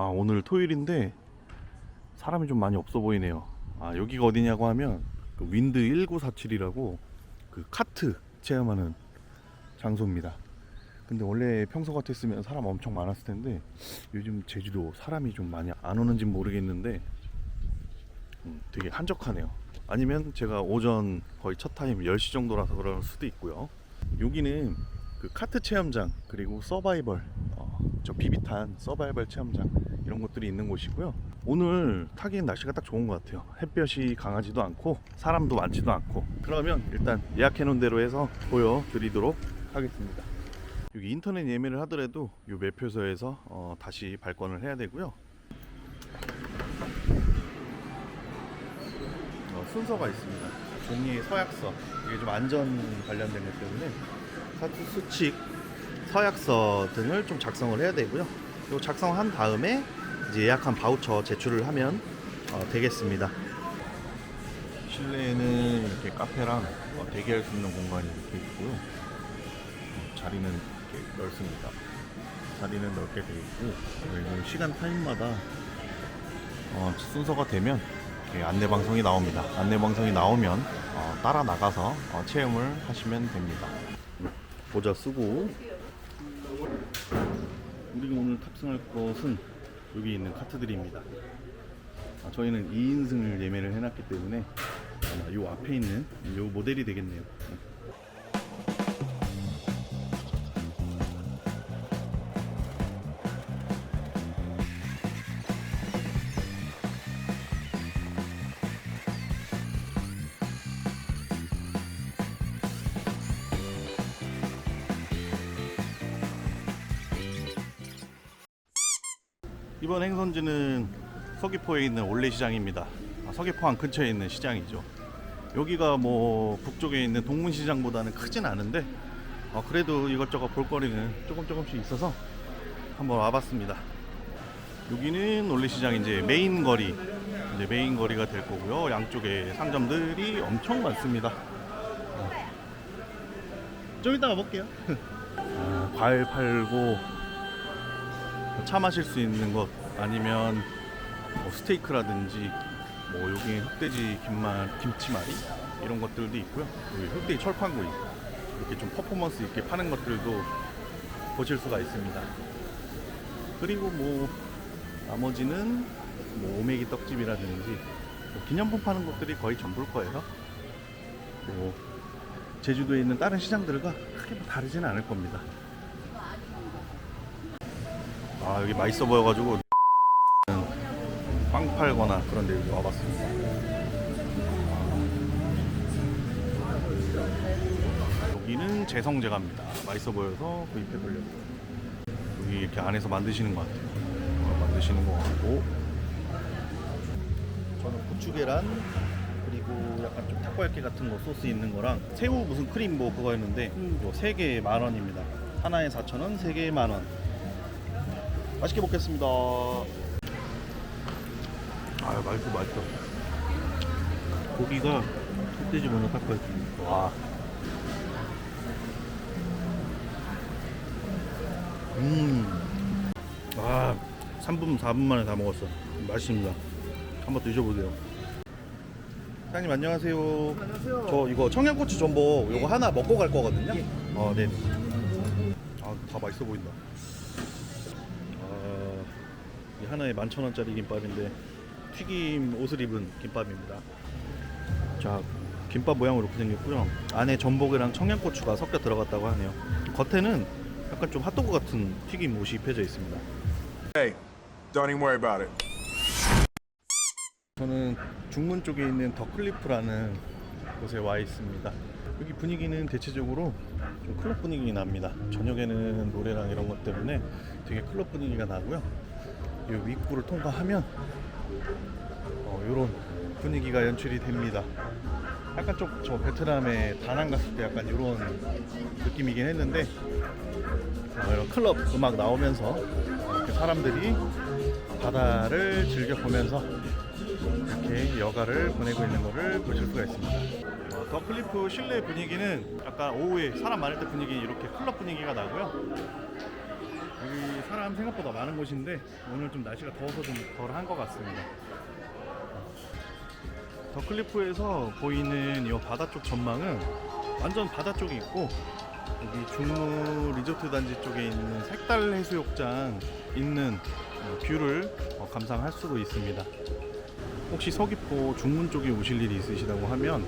오늘 토요일인데 사람이 좀 많이 없어 보이네요. 여기가 어디냐고 하면 그 윈드 1947이라고 그 카트 체험하는 장소입니다. 근데 원래 평소 같았으면 사람 엄청 많았을 텐데 요즘 제주도 사람이 좀 많이 안 오는지 모르겠는데 되게 한적하네요. 아니면 제가 오전 거의 첫 타임 10시 정도라서 그럴 수도 있고요. 여기는 그 카트 체험장 그리고 서바이벌 저 비비탄 서바이벌 체험장 이런 것들이 있는 곳이고요. 오늘 타기엔 날씨가 딱 좋은 것 같아요. 햇볕이 강하지도 않고 사람도 많지도 않고. 그러면 일단 예약해 놓은 대로 해서 보여드리도록 하겠습니다. 여기 인터넷 예매를 하더라도 이 매표소에서 다시 발권을 해야 되고요. 순서가 있습니다. 종이 서약서, 이게 좀 안전 관련된 것 때문에 사투 수칙, 서약서 등을 좀 작성을 해야 되고요. 이 작성한 다음에 이제 예약한 바우처 제출을 하면 되겠습니다. 실내에는 이렇게 카페랑 대기할 수 있는 공간이 이렇게 있고요. 자리는 이렇게 넓습니다. 자리는 넓게 되어 있고, 그리고 시간 타임마다 순서가 되면 이렇게 안내 방송이 나옵니다. 안내 방송이 나오면 따라 나가서 체험을 하시면 됩니다. 모자 쓰고. 우리가 오늘 탑승할 것은 여기 있는 카트들입니다. 저희는 2인승을 예매를 해놨기 때문에 이 앞에 있는 이 모델이 되겠네요. 이번 행선지는 서귀포에 있는 올레시장입니다. 서귀포항 근처에 있는 시장이죠. 여기가 뭐 북쪽에 있는 동문시장보다는 크진 않은데 그래도 이것저것 볼거리는 조금씩 있어서 한번 와봤습니다. 여기는 올레시장 이제 메인 거리가 될 거고요. 양쪽에 상점들이 엄청 많습니다. 좀 이따가 볼게요. 과일 팔고 차 마실 수 있는 것, 아니면 스테이크라든지 여기 흑돼지 김치말이 이런 것들도 있고요. 여기 흑돼지 철판구이 이렇게 좀 퍼포먼스 있게 파는 것들도 보실 수가 있습니다. 그리고 나머지는 오메기 떡집이라든지 기념품 파는 것들이 거의 전부일 거예요. 제주도에 있는 다른 시장들과 크게 다르지는 않을 겁니다. 여기 맛있어 보여가지고 빵 팔거나 그런 데 와봤습니다. 여기는 재성제과입니다. 맛있어 보여서 구입해 보려고요. 여기 이렇게 안에서 만드시는 것 같아요. 만드시는 것 같고, 저는 고추계란 그리고 약간 좀 타코야끼 같은 거 소스 있는 거랑 새우 무슨 크림 그거였는데 요 3개에 10,000원입니다. 하나에 4,000원, 3개에 10,000원. 맛있게 먹겠습니다. 맛있어. 고기가 흑돼지 문어 타코야끼. 와. 3분, 4분 만에 다 먹었어. 맛있습니다. 한번 드셔보세요. 사장님 안녕하세요. 안녕하세요. 저 이거 청양고추 전복 요거 하나 먹고 갈 거거든요. 예. 네. 다 맛있어 보인다. 이 하나에 11,000원짜리 김밥인데 튀김 옷을 입은 김밥입니다. 자, 김밥 모양으로 이렇게 생겼고요. 안에 전복이랑 청양고추가 섞여 들어갔다고 하네요. 겉에는 약간 좀 핫도그 같은 튀김 옷이 입혀져 있습니다. Hey, don't even worry about it. 저는 중문 쪽에 있는 더 클리프라는 곳에 와 있습니다. 여기 분위기는 대체적으로 좀 클럽 분위기 납니다. 저녁에는 노래랑 이런 것 때문에 되게 클럽 분위기가 나고요. 이 입구를 통과하면 이런 분위기가 연출이 됩니다. 약간 좀 저 베트남에 다낭 갔을 때 약간 이런 느낌이긴 했는데 이런 클럽 음악 나오면서 이렇게 사람들이 바다를 즐겨보면서 이렇게 여가를 보내고 있는 것을 보실 수가 있습니다. 더 클리프 실내 분위기는 약간 오후에 사람 많을 때 분위기 이렇게 클럽 분위기가 나고요. 여기 사람 생각보다 많은 곳인데 오늘 좀 날씨가 더워서 좀 덜한 것 같습니다. 더 클리프에서 보이는 이 바다 쪽 전망은 완전 바다 쪽에 있고, 여기 중무 리조트 단지 쪽에 있는 색달 해수욕장 있는 뷰를 감상할 수도 있습니다. 혹시 서귀포 중문 쪽에 오실 일이 있으시다고 하면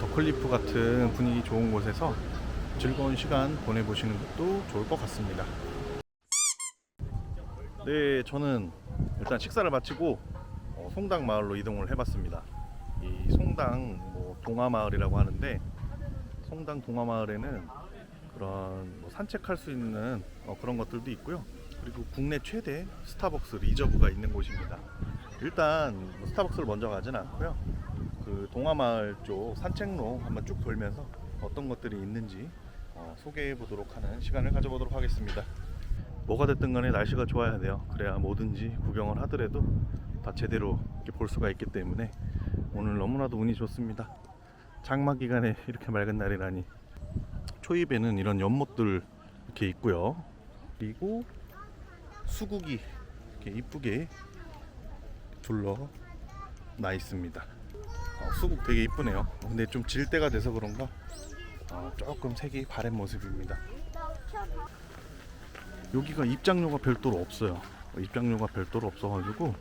더 클리프 같은 분위기 좋은 곳에서 즐거운 시간 보내보시는 것도 좋을 것 같습니다. 네, 저는 일단 식사를 마치고 송당 마을로 이동을 해봤습니다. 이 송당 동화마을이라고 하는데, 송당 동화마을에는 그런 산책할 수 있는 그런 것들도 있고요. 그리고 국내 최대 스타벅스 리저브가 있는 곳입니다. 일단 스타벅스를 먼저 가진 않고요. 그 동화마을 쪽 산책로 한번 쭉 돌면서 어떤 것들이 있는지 소개해 보도록 하는 시간을 가져보도록 하겠습니다. 뭐가 됐든 간에 날씨가 좋아야 돼요. 그래야 뭐든지 구경을 하더라도 다 제대로 이렇게 볼 수가 있기 때문에 오늘 너무나도 운이 좋습니다. 장마 기간에 이렇게 맑은 날이라니. 초입에는 이런 연못들 이렇게 있고요. 그리고 수국이 이렇게 이쁘게 둘러 나 있습니다. 수국 되게 이쁘네요. 근데 좀 질 때가 돼서 그런가 조금 색이 바랜 모습입니다. 여기가 입장료가 별도로 없어요. 입장료가 별도로 없어가지고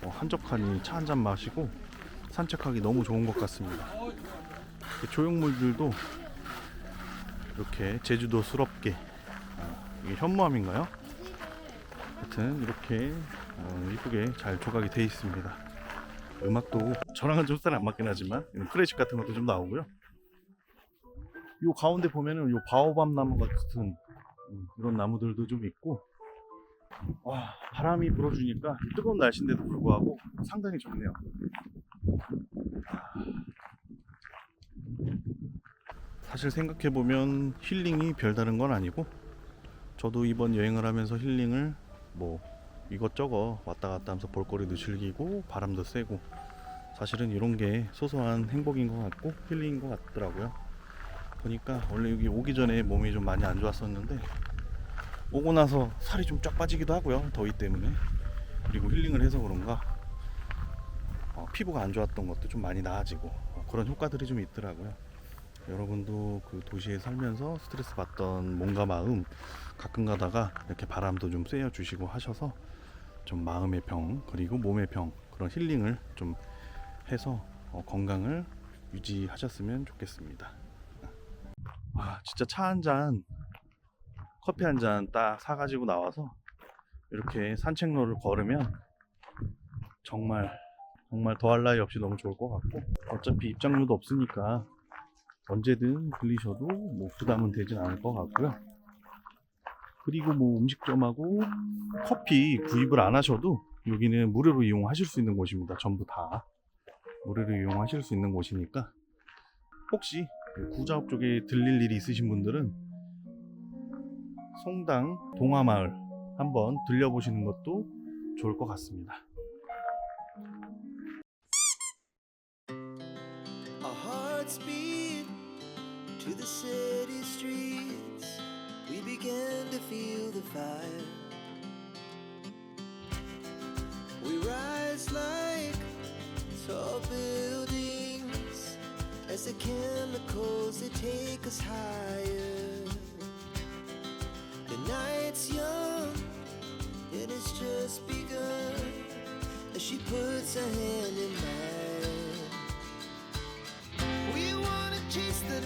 한적하니 차 한잔 마시고 산책하기 너무 좋은 것 같습니다. 조형물들도 이렇게 제주도스럽게, 이게 현무암인가요? 하여튼 이렇게 이쁘게 잘 조각이 되어 있습니다. 음악도 저랑은 좀 스타일 안 맞긴 하지만 클래식 같은 것도 좀 나오고요. 요 가운데 보면은 요 바오밤 나무 같은 이런 나무들도 좀 있고, 와, 바람이 불어주니까 뜨거운 날씨인데도 불구하고 상당히 좋네요. 사실 생각해보면 힐링이 별다른 건 아니고, 저도 이번 여행을 하면서 힐링을 이것저것 왔다 갔다 하면서 볼거리도 즐기고 바람도 쐬고, 사실은 이런 게 소소한 행복인 것 같고 힐링인 것 같더라고요. 보니까 원래 여기 오기 전에 몸이 좀 많이 안 좋았었는데 오고 나서 살이 좀 쫙 빠지기도 하고요, 더위 때문에. 그리고 힐링을 해서 그런가 피부가 안 좋았던 것도 좀 많이 나아지고 그런 효과들이 좀 있더라고요. 여러분도 그 도시에 살면서 스트레스 받던 몸과 마음 가끔 가다가 이렇게 바람도 좀 쐬어 주시고 하셔서 좀 마음의 병 그리고 몸의 병 그런 힐링을 좀 해서 건강을 유지하셨으면 좋겠습니다. 진짜 차 한 잔, 커피 한 잔 딱 사가지고 나와서 이렇게 산책로를 걸으면 정말 더할 나위 없이 너무 좋을 것 같고, 어차피 입장료도 없으니까 언제든 들리셔도 부담은 되진 않을 것 같고요. 그리고 음식점하고 커피 구입을 안 하셔도 여기는 무료로 이용하실 수 있는 곳입니다. 전부 다 무료로 이용하실 수 있는 곳이니까 혹시 구자읍 쪽에 들릴 일이 있으신 분들은 송당 동화마을 한번 들려보시는 것도 좋을 것 같습니다. Our hearts beat to the city streets. We began to feel the fire. We rise like tall buildings as the chemicals they take us higher. The night's young and it's just begun as she puts her hand in mine. We wanna chase the